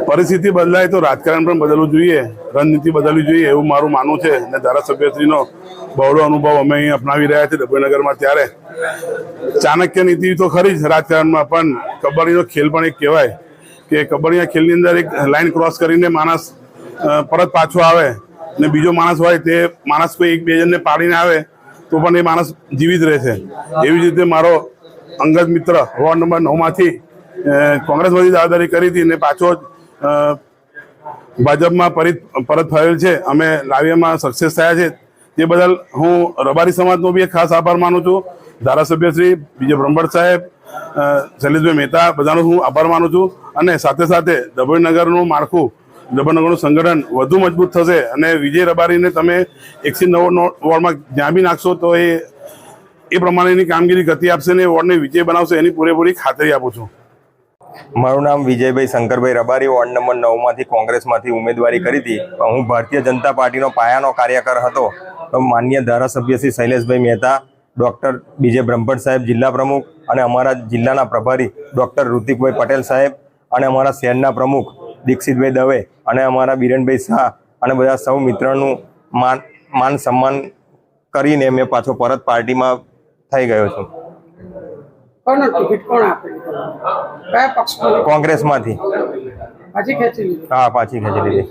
પરિસ્થિતિ બદલાય તો રાજકારણ પણ બદલવું જોઈએ, રણનીતિ બદલવી જોઈએ એવું મારું માનવું છે. અને ધારાસભ્યશ્રીનો બહોળો અનુભવ અમે અહીં અપનાવી રહ્યા છીએ ડભોઈનગરમાં. ત્યારે ચાણક્ય નીતિ તો ખરી જ રાજકારણમાં, પણ કબડ્ડીનો ખેલ પણ એક કહેવાય કે કબડ્ડીના ખેલની અંદર એક લાઈન ક્રોસ કરીને માણસ પરત પાછો આવે ને બીજો માણસ હોય તે માણસ કોઈ એક બે જણને પાડીને આવે તો પણ એ માણસ જીવિત રહે છે. એવી જ રીતે મારો અંગત મિત્ર વોર્ડ નંબર 9માંથી કોંગ્રેસમાંથી દાવેદારી કરી હતી ને પાછો ભાજપમાં પરત ફરેલ છે. અમે લાવીમાં સક્સેસ થયા છે. તે બદલ હું રબારી સમાજનો બી એક ખાસ આભાર માનું છું. ધારાસભ્ય શ્રી વિજય બ્રહ્મભટ્ટ સાહેબ, શૈલેષભાઈ મહેતા, બધાનો હું આભાર માનું છું. અને સાથે સાથે ડભોઈનગરનું માળખું, ડભોઈનગરનું સંગઠન વધુ મજબૂત થશે. અને વિજય રબારીને તમે 109 વોર્ડમાં જ્યાં બી નાખશો તો એ પ્રમાણેની કામગીરી ગતિ આપશે ને વોર્ડને વિજય બનાવશે, એની પૂરેપૂરી ખાતરી આપું છું. મારું નામ વિજયભાઈ શંકરભાઈ રબારી, વોર્ડ નંબર 9માંથી કોંગ્રેસમાંથી ઉમેદવારી કરી હતી. હું ભારતીય જનતા પાર્ટીનો પાયાનો કાર્યકર હતો. માન્ય ધારાસભ્ય શ્રી શૈલેષભાઈ મહેતા, ડૉક્ટર વિજય બ્રહ્મભટ્ટ સાહેબ જિલ્લા પ્રમુખ, અને અમારા જિલ્લાના પ્રભારી ડૉક્ટર ઋતિકભાઈ પટેલ સાહેબ, અને અમારા શહેરના પ્રમુખ દીક્ષિતભાઈ દવે, અને અમારા બિરેનભાઈ શાહ, અને બધા સૌ મિત્રોનું માન સન્માન કરીને મેં પાછો પરત પાર્ટીમાં થઈ ગયો છું. કોંગ્રેસમાંથી. હા, પાછી ખેંચી લીધી.